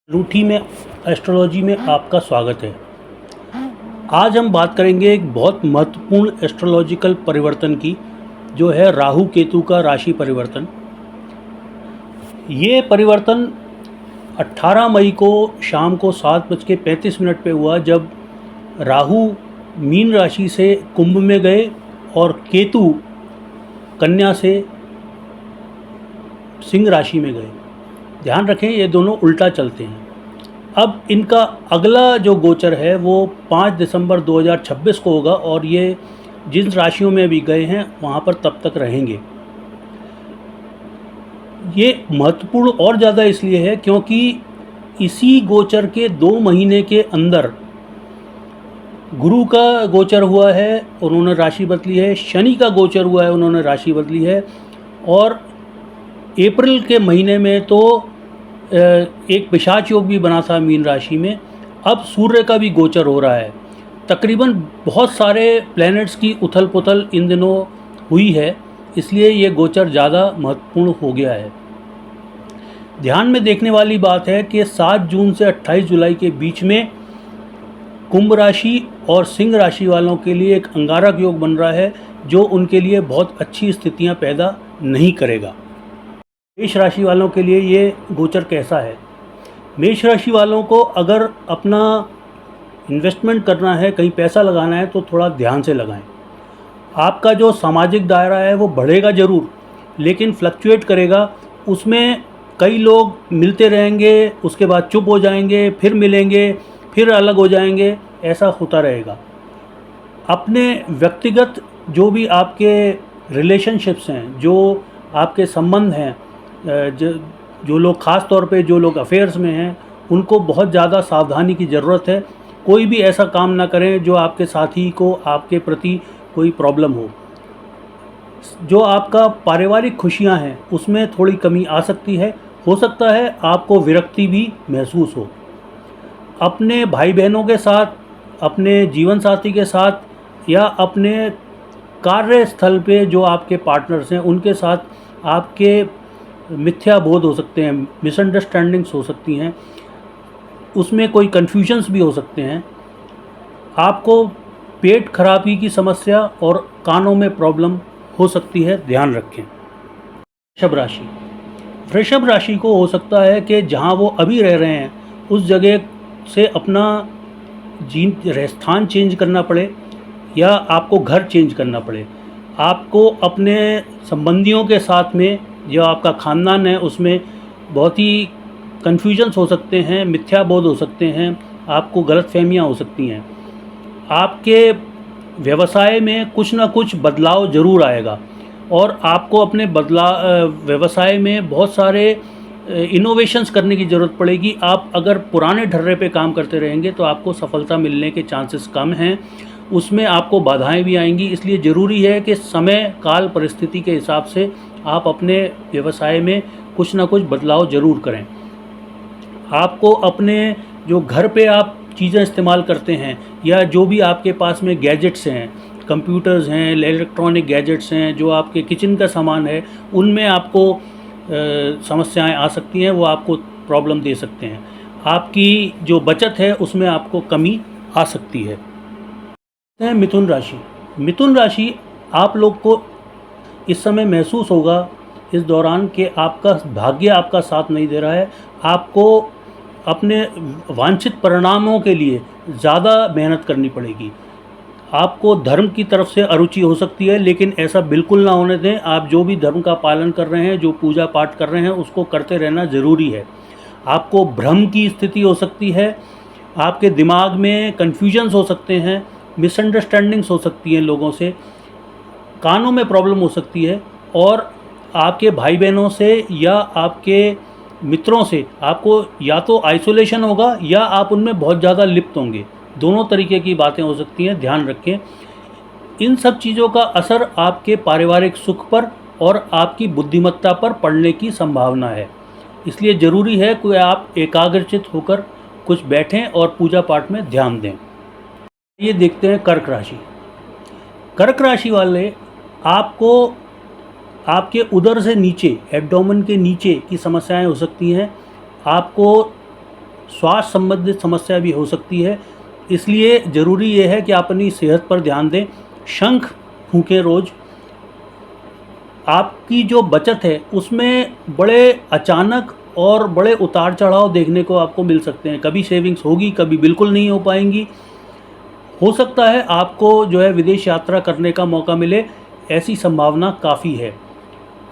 रूठी में एस्ट्रोलॉजी में आपका स्वागत है। आज हम बात करेंगे एक बहुत महत्वपूर्ण एस्ट्रोलॉजिकल परिवर्तन की, जो है राहु केतु का राशि परिवर्तन। ये परिवर्तन 18 मई को शाम को 7:35 पे हुआ, जब राहु मीन राशि से कुंभ में गए और केतु कन्या से सिंह राशि में गए। ध्यान रखें, ये दोनों उल्टा चलते हैं। अब इनका अगला जो गोचर है वो 5 दिसंबर 2026 को होगा और ये जिन राशियों में भी गए हैं वहाँ पर तब तक रहेंगे। ये महत्वपूर्ण और ज़्यादा इसलिए है क्योंकि इसी गोचर के 2 महीने के अंदर गुरु का गोचर हुआ है, उन्होंने राशि बदली है। शनि का गोचर हुआ है, उन्होंने राशि बदली है। और अप्रैल के महीने में तो एक पिशाच योग भी बना था मीन राशि में। अब सूर्य का भी गोचर हो रहा है। तकरीबन बहुत सारे प्लैनेट्स की उथल पुथल इन दिनों हुई है, इसलिए ये गोचर ज़्यादा महत्वपूर्ण हो गया है। ध्यान में देखने वाली बात है कि 7 जून से 28 जुलाई के बीच में कुंभ राशि और सिंह राशि वालों के लिए एक अंगारक योग बन रहा है, जो उनके लिए बहुत अच्छी स्थितियां पैदा नहीं करेगा। मेष राशि वालों के लिए ये गोचर कैसा है? मेष राशि वालों को अगर अपना इन्वेस्टमेंट करना है, कहीं पैसा लगाना है, तो थोड़ा ध्यान से लगाएं। आपका जो सामाजिक दायरा है वो बढ़ेगा ज़रूर, लेकिन फ्लक्चुएट करेगा। उसमें कई लोग मिलते रहेंगे, उसके बाद चुप हो जाएंगे, फिर मिलेंगे, फिर अलग हो जाएंगे, ऐसा होता रहेगा। अपने व्यक्तिगत जो भी आपके रिलेशनशिप्स हैं, जो आपके संबंध हैं, जो लोग ख़ास तौर पे जो लोग अफेयर्स में हैं, उनको बहुत ज़्यादा सावधानी की ज़रूरत है। कोई भी ऐसा काम ना करें जो आपके साथी को आपके प्रति कोई प्रॉब्लम हो। जो आपका पारिवारिक खुशियां हैं उसमें थोड़ी कमी आ सकती है। हो सकता है आपको विरक्ति भी महसूस हो। अपने भाई बहनों के साथ, अपने जीवन साथी के साथ या अपने कार्यस्थल पे जो आपके पार्टनर्स हैं उनके साथ आपके मिथ्या बोध हो सकते हैं, मिसअंडरस्टैंडिंग्स हो सकती हैं, उसमें कोई कन्फ्यूजन्स भी हो सकते हैं। आपको पेट खराबी की समस्या और कानों में प्रॉब्लम हो सकती है, ध्यान रखें। वृषभ राशि, वृषभ राशि को हो सकता है कि जहां वो अभी रह रहे हैं उस जगह से अपना स्थान चेंज करना पड़े या आपको घर चेंज करना पड़े। आपको अपने संबंधियों के साथ में जो आपका ख़ानदान है उसमें बहुत ही कन्फ्यूजन्स हो सकते हैं, मिथ्या बोध हो सकते हैं, आपको गलतफहमियां हो सकती हैं। आपके व्यवसाय में कुछ ना कुछ बदलाव ज़रूर आएगा और आपको अपने व्यवसाय में बहुत सारे इनोवेशंस करने की ज़रूरत पड़ेगी। आप अगर पुराने ढर्रे पे काम करते रहेंगे तो आपको सफलता मिलने के चांसेस कम हैं, उसमें आपको बाधाएं भी आएंगी। इसलिए ज़रूरी है कि समय काल परिस्थिति के हिसाब से आप अपने व्यवसाय में कुछ ना कुछ बदलाव ज़रूर करें। आपको अपने जो घर पे आप चीज़ें इस्तेमाल करते हैं या जो भी आपके पास में गैजेट्स हैं, कंप्यूटर्स हैं, इलेक्ट्रॉनिक गैजेट्स हैं, जो आपके किचन का सामान है, उनमें आपको समस्याएं आ सकती हैं, वो आपको प्रॉब्लम दे सकते हैं। आपकी जो बचत है उसमें आपको कमी आ सकती है। मिथुन राशि, मिथुन राशि आप लोग को इस समय महसूस होगा इस दौरान कि आपका भाग्य आपका साथ नहीं दे रहा है। आपको अपने वांछित परिणामों के लिए ज़्यादा मेहनत करनी पड़ेगी। आपको धर्म की तरफ से अरुचि हो सकती है, लेकिन ऐसा बिल्कुल ना होने दें। आप जो भी धर्म का पालन कर रहे हैं, जो पूजा पाठ कर रहे हैं, उसको करते रहना ज़रूरी है। आपको भ्रम की स्थिति हो सकती है, आपके दिमाग में कन्फ्यूजन्स हो सकते हैं, मिसअंडरस्टैंडिंग्स हो सकती हैं लोगों से, कानों में प्रॉब्लम हो सकती है और आपके भाई बहनों से या आपके मित्रों से आपको या तो आइसोलेशन होगा या आप उनमें बहुत ज़्यादा लिप्त होंगे। दोनों तरीके की बातें हो सकती हैं, ध्यान रखें। इन सब चीज़ों का असर आपके पारिवारिक सुख पर और आपकी बुद्धिमत्ता पर पड़ने की संभावना है। इसलिए ज़रूरी है कि आप एकाग्रचित होकर कुछ बैठें और पूजा पाठ में ध्यान दें। ये देखते हैं कर्क राशि। कर्क राशि वाले आपको आपके उदर से नीचे, एब्डोमेन के नीचे की समस्याएं हो सकती हैं। आपको स्वास्थ्य संबंधित समस्या भी हो सकती है। इसलिए ज़रूरी ये है कि आप अपनी सेहत पर ध्यान दें। शंख फूकें रोज़। आपकी जो बचत है उसमें बड़े अचानक और बड़े उतार चढ़ाव देखने को आपको मिल सकते हैं। कभी सेविंग्स होगी, कभी बिल्कुल नहीं हो पाएंगी। हो सकता है आपको जो है विदेश यात्रा करने का मौका मिले, ऐसी संभावना काफ़ी है।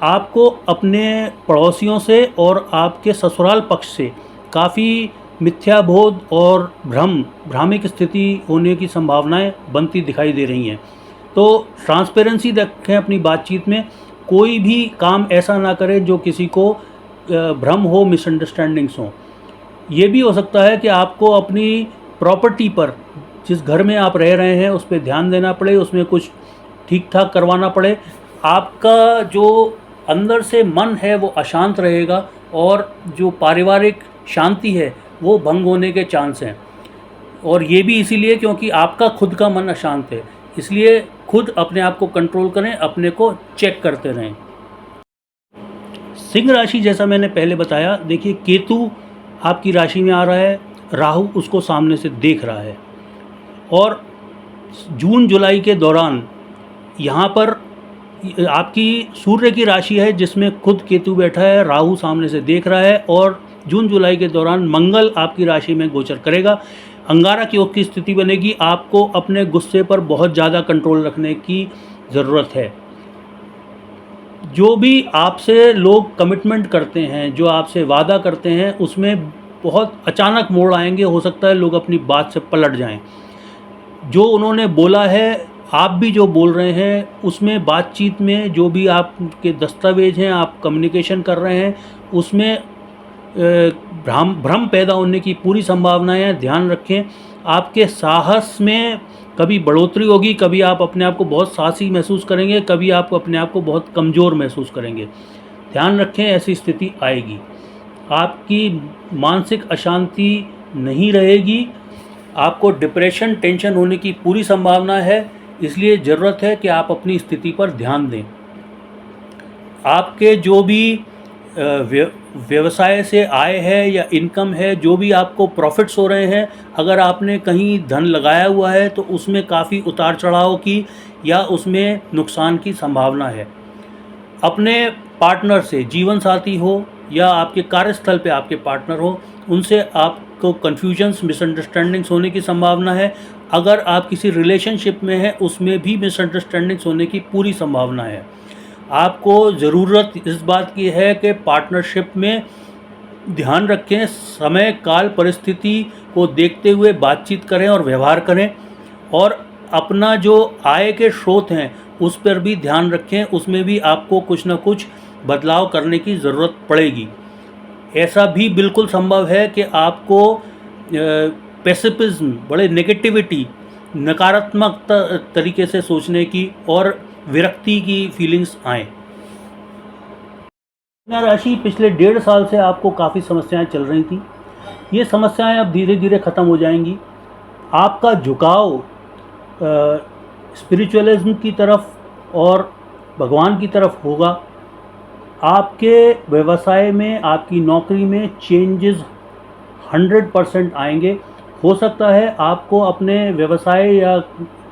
आपको अपने पड़ोसियों से और आपके ससुराल पक्ष से काफ़ी मिथ्याबोध और भ्रामिक स्थिति होने की संभावनाएं बनती दिखाई दे रही हैं। तो ट्रांसपेरेंसी रखें अपनी बातचीत में। कोई भी काम ऐसा ना करें जो किसी को भ्रम हो, मिसअंडरस्टैंडिंग्स हों। ये भी हो सकता है कि आपको अपनी प्रॉपर्टी पर, जिस घर में आप रह रहे हैं, उस पर ध्यान देना पड़े, उसमें कुछ ठीक ठाक करवाना पड़े। आपका जो अंदर से मन है वो अशांत रहेगा और जो पारिवारिक शांति है वो भंग होने के चांस हैं। और ये भी इसीलिए क्योंकि आपका खुद का मन अशांत है। इसलिए खुद अपने आप को कंट्रोल करें, अपने को चेक करते रहें। सिंह राशि, जैसा मैंने पहले बताया, देखिए केतु आपकी राशि में आ रहा है, राहु उसको सामने से देख रहा है और जून जुलाई के दौरान यहाँ पर आपकी सूर्य की राशि है जिसमें खुद केतु बैठा है, राहु सामने से देख रहा है और जून जुलाई के दौरान मंगल आपकी राशि में गोचर करेगा। अंगारक योग की स्थिति बनेगी। आपको अपने गुस्से पर बहुत ज़्यादा कंट्रोल रखने की ज़रूरत है। जो भी आपसे लोग कमिटमेंट करते हैं, जो आपसे वादा करते हैं, उसमें बहुत अचानक मोड़ आएंगे। हो सकता है लोग अपनी बात से पलट जाएं। जो उन्होंने बोला है, आप भी जो बोल रहे हैं, उसमें बातचीत में जो भी आपके दस्तावेज हैं, आप कम्युनिकेशन कर रहे हैं, उसमें भ्रम पैदा होने की पूरी संभावनाएं हैं। ध्यान रखें। आपके साहस में कभी बढ़ोतरी होगी, कभी आप अपने आप को बहुत साहसी महसूस करेंगे, कभी आप अपने आप को बहुत कमज़ोर महसूस करेंगे। ध्यान रखें, ऐसी स्थिति आएगी। आपकी मानसिक अशांति नहीं रहेगी। आपको डिप्रेशन, टेंशन होने की पूरी संभावना है। इसलिए ज़रूरत है कि आप अपनी स्थिति पर ध्यान दें। आपके जो भी व्यवसाय से आय है या इनकम है, जो भी आपको प्रॉफिट्स हो रहे हैं, अगर आपने कहीं धन लगाया हुआ है तो उसमें काफ़ी उतार चढ़ाव की या उसमें नुकसान की संभावना है। अपने पार्टनर से, जीवन साथी हो या आपके कार्यस्थल पे आपके पार्टनर हो, उनसे आपको कन्फ्यूजन्स, मिसअंडरस्टैंडिंग्स होने की संभावना है। अगर आप किसी रिलेशनशिप में हैं, उसमें भी मिसअंडरस्टैंडिंग्स होने की पूरी संभावना है। आपको ज़रूरत इस बात की है कि पार्टनरशिप में ध्यान रखें, समय काल परिस्थिति को देखते हुए बातचीत करें और व्यवहार करें। और अपना जो आय के स्रोत हैं उस पर भी ध्यान रखें। उसमें भी आपको कुछ न कुछ बदलाव करने की ज़रूरत पड़ेगी। ऐसा भी बिल्कुल संभव है कि आपको पेसिमिज्म, बड़े नेगेटिविटी, नकारात्मक तरीके से सोचने की और विरक्ति की फीलिंग्स आए। कन्या राशि, पिछले 1.5 साल से आपको काफ़ी समस्याएं चल रही थी। ये समस्याएं अब धीरे धीरे ख़त्म हो जाएंगी। आपका झुकाव स्पिरिचुअलिज्म की तरफ और भगवान की तरफ होगा। आपके व्यवसाय में, आपकी नौकरी में चेंजेस 100% आएंगे। हो सकता है आपको अपने व्यवसाय या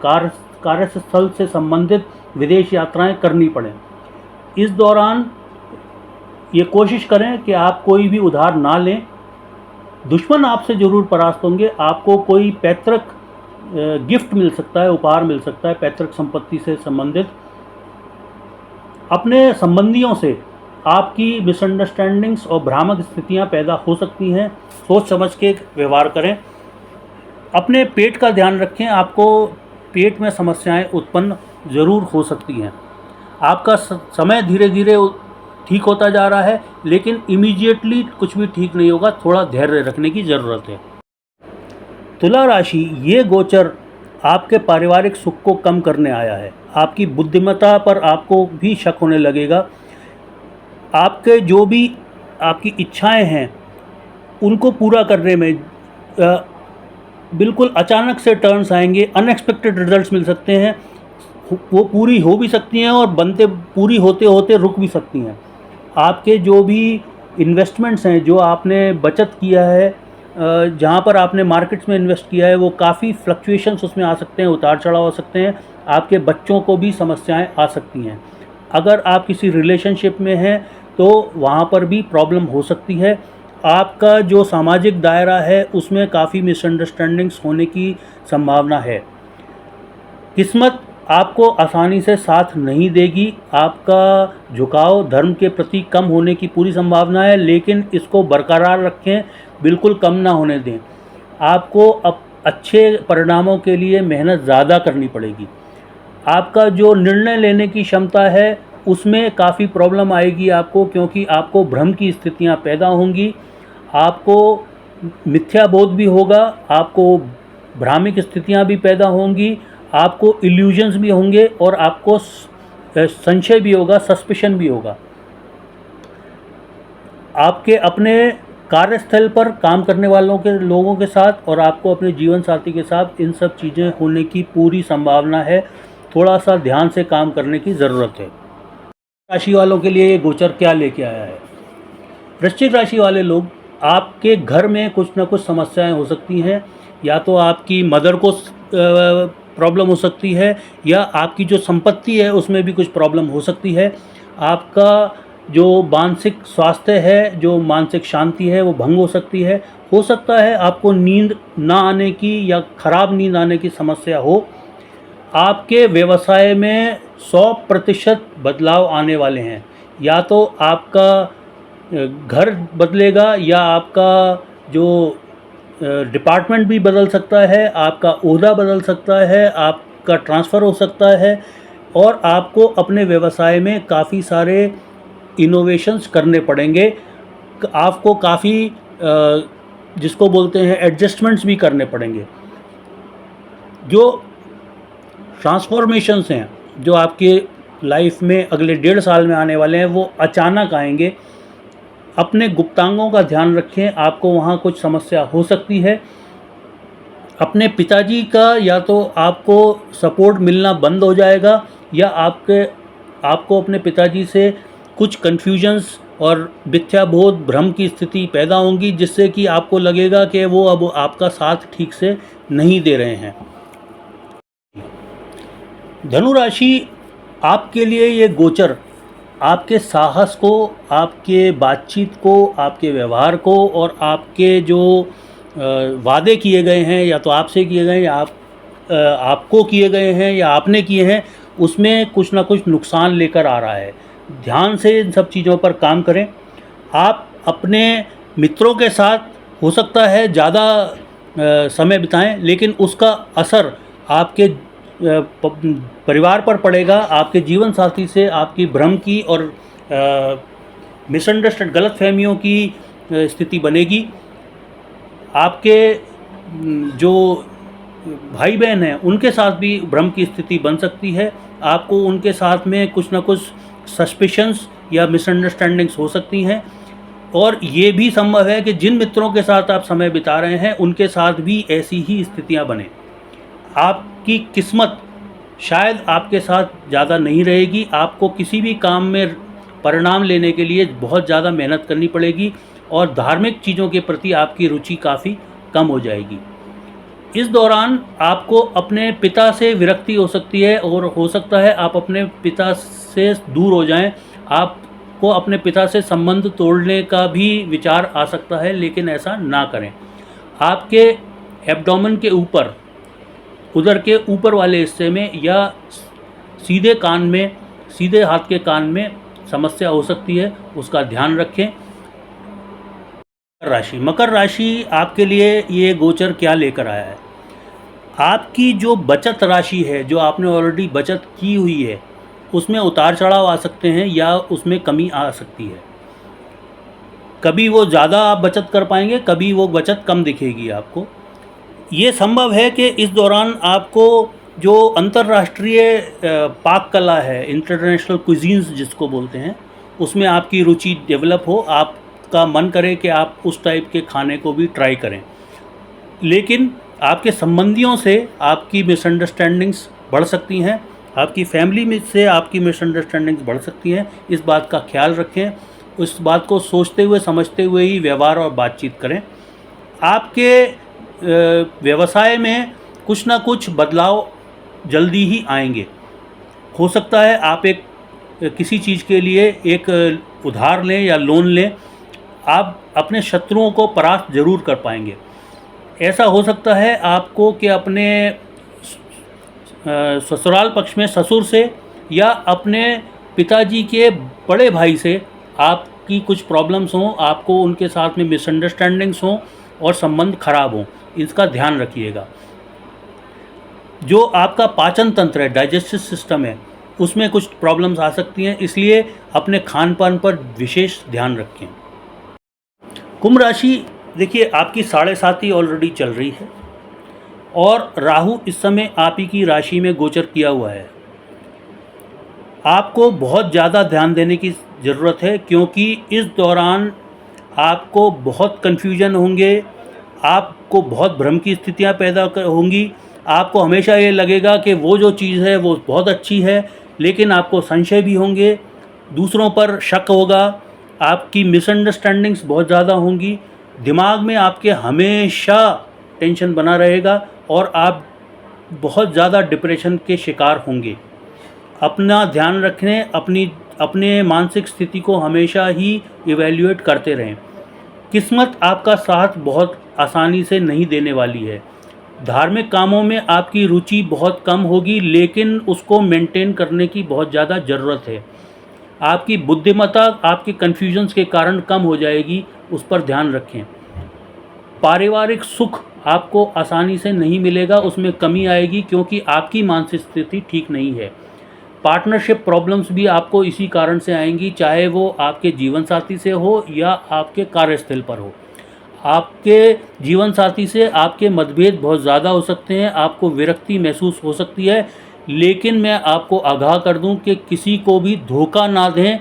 कार्यस्थल से संबंधित विदेश यात्राएं करनी पड़ें। इस दौरान ये कोशिश करें कि आप कोई भी उधार ना लें। दुश्मन आपसे ज़रूर परास्त होंगे। आपको कोई पैतृक गिफ्ट मिल सकता है, उपहार मिल सकता है पैतृक संपत्ति से संबंधित। अपने संबंधियों से आपकी मिसअंडरस्टैंडिंग्स और भ्रामक स्थितियां पैदा हो सकती हैं। सोच समझ के व्यवहार करें। अपने पेट का ध्यान रखें। आपको पेट में समस्याएं उत्पन्न ज़रूर हो सकती हैं। आपका समय धीरे धीरे ठीक होता जा रहा है, लेकिन इमीडिएटली कुछ भी ठीक नहीं होगा। थोड़ा धैर्य रखने की ज़रूरत है। तुला राशि, ये गोचर आपके पारिवारिक सुख को कम करने आया है। आपकी बुद्धिमत्ता पर आपको भी शक होने लगेगा। आपके जो भी आपकी इच्छाएं हैं उनको पूरा करने में बिल्कुल अचानक से टर्न्स आएंगे। अनएक्सपेक्टेड रिजल्ट्स मिल सकते हैं। वो पूरी हो भी सकती हैं और पूरी होते होते रुक भी सकती हैं। आपके जो भी इन्वेस्टमेंट्स हैं, जो आपने बचत किया है, जहाँ पर आपने मार्केट्स में इन्वेस्ट किया है वो काफ़ी फ्लक्चुएशंस उसमें आ सकते हैं, उतार चढ़ाव आ सकते हैं, आपके बच्चों को भी समस्याएं आ सकती हैं। अगर आप किसी रिलेशनशिप में हैं तो वहाँ पर भी प्रॉब्लम हो सकती है। आपका जो सामाजिक दायरा है उसमें काफ़ी मिसअंडरस्टैंडिंग्स होने की संभावना है। किस्मत आपको आसानी से साथ नहीं देगी, आपका झुकाव धर्म के प्रति कम होने की पूरी संभावना है, लेकिन इसको बरकरार रखें, बिल्कुल कम ना होने दें। आपको अब अच्छे परिणामों के लिए मेहनत ज़्यादा करनी पड़ेगी। आपका जो निर्णय लेने की क्षमता है उसमें काफ़ी प्रॉब्लम आएगी आपको, क्योंकि आपको भ्रम की स्थितियां पैदा होंगी, आपको मिथ्याबोध भी होगा, आपको भ्रामिक स्थितियां भी पैदा होंगी, आपको इल्यूजन्स भी होंगे और आपको संशय भी होगा, सस्पिशन भी होगा। आपके अपने कार्यस्थल पर काम करने वालों के लोगों के साथ और आपको अपने जीवन साथी के साथ इन सब चीज़ें होने की पूरी संभावना है। थोड़ा सा ध्यान से काम करने की ज़रूरत है। राशि वालों के लिए ये गोचर क्या लेके आया है? वृश्चिक राशि वाले लोग, आपके घर में कुछ ना कुछ समस्याएं हो सकती हैं। या तो आपकी मदर को प्रॉब्लम हो सकती है, या आपकी जो संपत्ति है उसमें भी कुछ प्रॉब्लम हो सकती है। आपका जो मानसिक स्वास्थ्य है, जो मानसिक शांति है, वो भंग हो सकती है। हो सकता है आपको नींद ना आने की या ख़राब नींद आने की समस्या हो। आपके व्यवसाय में 100% बदलाव आने वाले हैं। या तो आपका घर बदलेगा, या आपका जो डिपार्टमेंट भी बदल सकता है, आपका ओहदा बदल सकता है, आपका ट्रांसफ़र हो सकता है, और आपको अपने व्यवसाय में काफ़ी सारे इनोवेशंस करने पड़ेंगे। आपको काफ़ी जिसको बोलते हैं एडजस्टमेंट्स भी करने पड़ेंगे। जो ट्रांसफॉर्मेशंस हैं जो आपके लाइफ में अगले 1.5 साल में आने वाले हैं, वो अचानक आएंगे। अपने गुप्तांगों का ध्यान रखें, आपको वहाँ कुछ समस्या हो सकती है। अपने पिताजी का या तो आपको सपोर्ट मिलना बंद हो जाएगा, या आपको अपने पिताजी से कुछ कन्फ्यूजन्स और मिथ्याबोध भ्रम की स्थिति पैदा होंगी, जिससे कि आपको लगेगा कि वो अब आपका साथ ठीक से नहीं दे रहे हैं। धनु राशि, आपके लिए ये गोचर आपके साहस को, आपके बातचीत को, आपके व्यवहार को और आपके जो वादे किए गए हैं, या तो आपसे किए गए या आपको किए गए हैं या आपने किए हैं, उसमें कुछ ना कुछ नुकसान लेकर आ रहा है। ध्यान से इन सब चीज़ों पर काम करें। आप अपने मित्रों के साथ हो सकता है ज़्यादा समय बिताएं, लेकिन उसका असर आपके परिवार पर पड़ेगा। आपके जीवन साथी से आपकी भ्रम की और मिसअंडरस्टैंड गलत फहमियों की स्थिति बनेगी। आपके जो भाई बहन हैं उनके साथ भी भ्रम की स्थिति बन सकती है। आपको उनके साथ में कुछ ना कुछ सस्पिशंस या मिसअंडरस्टैंडिंग्स हो सकती हैं, और ये भी संभव है कि जिन मित्रों के साथ आप समय बिता रहे हैं उनके साथ भी ऐसी ही स्थितियां बने। आपकी किस्मत शायद आपके साथ ज़्यादा नहीं रहेगी। आपको किसी भी काम में परिणाम लेने के लिए बहुत ज़्यादा मेहनत करनी पड़ेगी, और धार्मिक चीज़ों के प्रति आपकी रुचि काफ़ी कम हो जाएगी। इस दौरान आपको अपने पिता से विरक्ति हो सकती है, और हो सकता है आप अपने पिता से दूर हो जाएं। आपको अपने पिता से संबंध तोड़ने का भी विचार आ सकता है, लेकिन ऐसा ना करें। आपके एब्डोमेन के ऊपर, उदर के ऊपर वाले हिस्से में या सीधे कान में, सीधे हाथ के कान में समस्या हो सकती है, उसका ध्यान रखें। मकर राशि, आपके लिए ये गोचर क्या लेकर आया है? आपकी जो बचत राशि है, जो आपने ऑलरेडी बचत की हुई है, उसमें उतार चढ़ाव आ सकते हैं या उसमें कमी आ सकती है। कभी वो ज़्यादा आप बचत कर पाएंगे, कभी वो बचत कम दिखेगी आपको। ये संभव है कि इस दौरान आपको जो अंतर्राष्ट्रीय पाक कला है, इंटरनेशनल कुजीन्स जिसको बोलते हैं, उसमें आपकी रुचि डेवलप हो, आपका मन करे कि आप उस टाइप के खाने को भी ट्राई करें। लेकिन आपके संबंधियों से आपकी मिसअंडरस्टैंडिंग्स बढ़ सकती हैं, आपकी फैमिली में से आपकी मिसअंडरस्टैंडिंग्स बढ़ सकती हैं। इस बात का ख्याल रखें, उस बात को सोचते हुए समझते हुए ही व्यवहार और बातचीत करें। आपके व्यवसाय में कुछ ना कुछ बदलाव जल्दी ही आएंगे। हो सकता है आप एक किसी चीज़ के लिए एक उधार लें या लोन लें, आप अपने शत्रुओं को परास्त जरूर कर पाएंगे। ऐसा हो सकता है आपको कि अपने ससुराल पक्ष में ससुर से या अपने पिताजी के बड़े भाई से आपकी कुछ प्रॉब्लम्स हों, आपको उनके साथ में मिसअंडरस्टैंडिंग्स हों और संबंध खराब हों, इसका ध्यान रखिएगा। जो आपका पाचन तंत्र है, डाइजेस्टिव सिस्टम है, उसमें कुछ प्रॉब्लम्स आ सकती हैं, इसलिए अपने खान पान पर विशेष ध्यान रखें। कुंभ राशि, देखिए आपकी 7.5 ऑलरेडी चल रही है और राहु इस समय आप ही की राशि में गोचर किया हुआ है। आपको बहुत ज़्यादा ध्यान देने की ज़रूरत है, क्योंकि इस दौरान आपको बहुत कन्फ्यूजन होंगे, आपको बहुत भ्रम की स्थितियाँ पैदा होंगी। आपको हमेशा ये लगेगा कि वो जो चीज़ है वो बहुत अच्छी है, लेकिन आपको संशय भी होंगे, दूसरों पर शक होगा, आपकी मिसअंडरस्टैंडिंग्स बहुत ज़्यादा होंगी, दिमाग में आपके हमेशा टेंशन बना रहेगा और आप बहुत ज़्यादा डिप्रेशन के शिकार होंगे। अपना ध्यान रखें, अपने मानसिक स्थिति को हमेशा ही इवैल्यूएट करते रहें। किस्मत आपका साथ बहुत आसानी से नहीं देने वाली है। धार्मिक कामों में आपकी रुचि बहुत कम होगी, लेकिन उसको मेंटेन करने की बहुत ज़्यादा ज़रूरत है। आपकी बुद्धिमत्ता आपके कन्फ्यूजन्स के कारण कम हो जाएगी, उस पर ध्यान रखें। पारिवारिक सुख आपको आसानी से नहीं मिलेगा, उसमें कमी आएगी, क्योंकि आपकी मानसिक स्थिति ठीक नहीं है। पार्टनरशिप प्रॉब्लम्स भी आपको इसी कारण से आएंगी, चाहे वो आपके जीवन साथी से हो या आपके कार्यस्थल पर हो। आपके जीवन साथी से आपके मतभेद बहुत ज़्यादा हो सकते हैं, आपको विरक्ति महसूस हो सकती है, लेकिन मैं आपको आगाह कर दूं कि किसी को भी धोखा ना दें।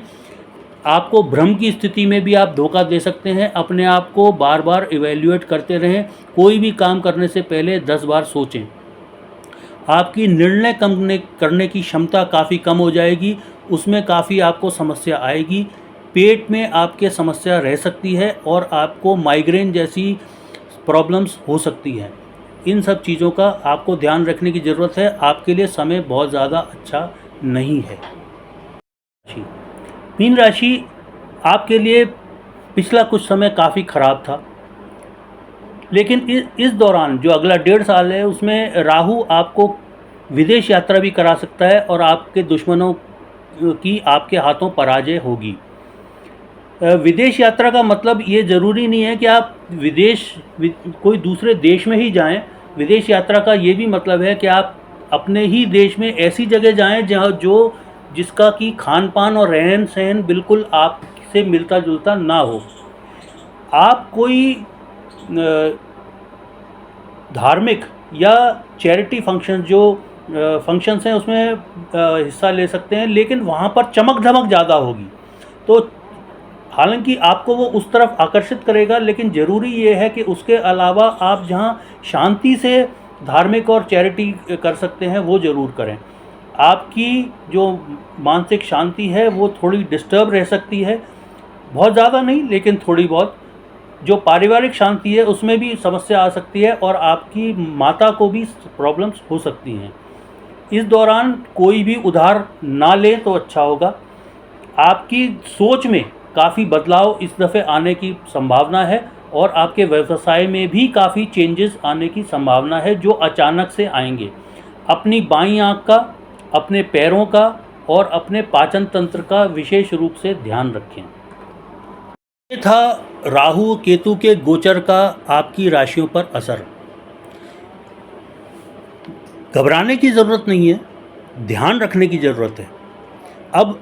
आपको भ्रम की स्थिति में भी आप धोखा दे सकते हैं। अपने आप को बार बार इवैल्यूएट करते रहें, कोई भी काम करने से पहले 10 बार सोचें। आपकी निर्णय करने की क्षमता काफ़ी कम हो जाएगी, उसमें काफ़ी आपको समस्या आएगी। पेट में आपके समस्या रह सकती है और आपको माइग्रेन जैसी प्रॉब्लम्स हो सकती हैं। इन सब चीज़ों का आपको ध्यान रखने की ज़रूरत है। आपके लिए समय बहुत ज़्यादा अच्छा नहीं है। मीन राशि, आपके लिए पिछला कुछ समय काफ़ी ख़राब था, लेकिन इस दौरान जो अगला 1.5 साल है उसमें राहु आपको विदेश यात्रा भी करा सकता है और आपके दुश्मनों की आपके हाथों पराजय होगी। विदेश यात्रा का मतलब ये ज़रूरी नहीं है कि आप कोई दूसरे देश में ही जाएं। विदेश यात्रा का ये भी मतलब है कि आप अपने ही देश में ऐसी जगह जाएं जहाँ जिसका कि खान पान और रहन सहन बिल्कुल आपसे मिलता जुलता ना हो। आप कोई धार्मिक या चैरिटी फंक्शंस हैं उसमें हिस्सा ले सकते हैं, लेकिन वहाँ पर चमक धमक ज़्यादा होगी, तो हालांकि आपको वो उस तरफ आकर्षित करेगा, लेकिन ज़रूरी ये है कि उसके अलावा आप जहाँ शांति से धार्मिक और चैरिटी कर सकते हैं वो ज़रूर करें। आपकी जो मानसिक शांति है वो थोड़ी डिस्टर्ब रह सकती है, बहुत ज़्यादा नहीं लेकिन थोड़ी बहुत। जो पारिवारिक शांति है उसमें भी समस्या आ सकती है और आपकी माता को भी प्रॉब्लम्स हो सकती हैं। इस दौरान कोई भी उधार ना लें तो अच्छा होगा। आपकी सोच में काफ़ी बदलाव इस दफ़े आने की संभावना है और आपके व्यवसाय में भी काफ़ी चेंजेस आने की संभावना है जो अचानक से आएंगे। अपनी बाईं आंख का, अपने पैरों का और अपने पाचन तंत्र का विशेष रूप से ध्यान रखें। ये था राहु केतु के गोचर का आपकी राशियों पर असर। घबराने की ज़रूरत नहीं है, ध्यान रखने की ज़रूरत है। अब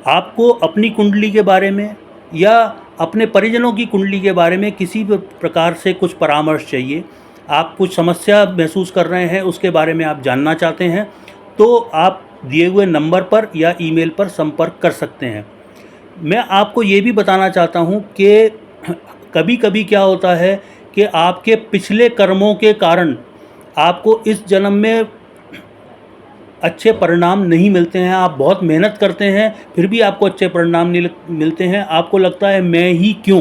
आपको अपनी कुंडली के बारे में या अपने परिजनों की कुंडली के बारे में किसी भी प्रकार से कुछ परामर्श चाहिए, आप कुछ समस्या महसूस कर रहे हैं, उसके बारे में आप जानना चाहते हैं, तो आप दिए हुए नंबर पर या ईमेल पर संपर्क कर सकते हैं। मैं आपको ये भी बताना चाहता हूँ कि कभी कभी क्या होता है कि आपके पिछले कर्मों के कारण आपको इस जन्म में अच्छे परिणाम नहीं मिलते हैं। आप बहुत मेहनत करते हैं फिर भी आपको अच्छे परिणाम नहीं मिलते हैं। आपको लगता है मैं ही क्यों,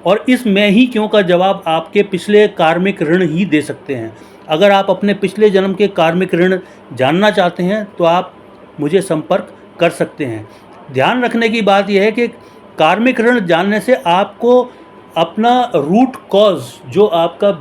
और इस मैं ही क्यों का जवाब आपके पिछले कार्मिक ऋण ही दे सकते हैं। अगर आप अपने पिछले जन्म के कार्मिक ऋण जानना चाहते हैं तो आप मुझे संपर्क कर सकते हैं। ध्यान रखने की बात यह है कि कार्मिक ऋण जानने से आपको अपना रूट कॉज, जो आपका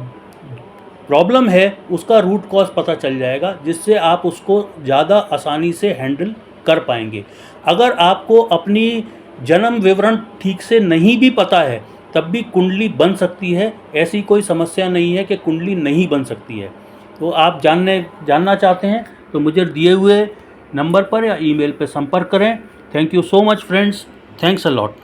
प्रॉब्लम है उसका रूट कॉज पता चल जाएगा, जिससे आप उसको ज़्यादा आसानी से हैंडल कर पाएंगे। अगर आपको अपनी जन्म विवरण ठीक से नहीं भी पता है तब भी कुंडली बन सकती है। ऐसी कोई समस्या नहीं है कि कुंडली नहीं बन सकती है। तो आप जानना चाहते हैं तो मुझे दिए हुए नंबर पर या ईमेल पर संपर्क करें। Thank you so much friends, thanks a lot.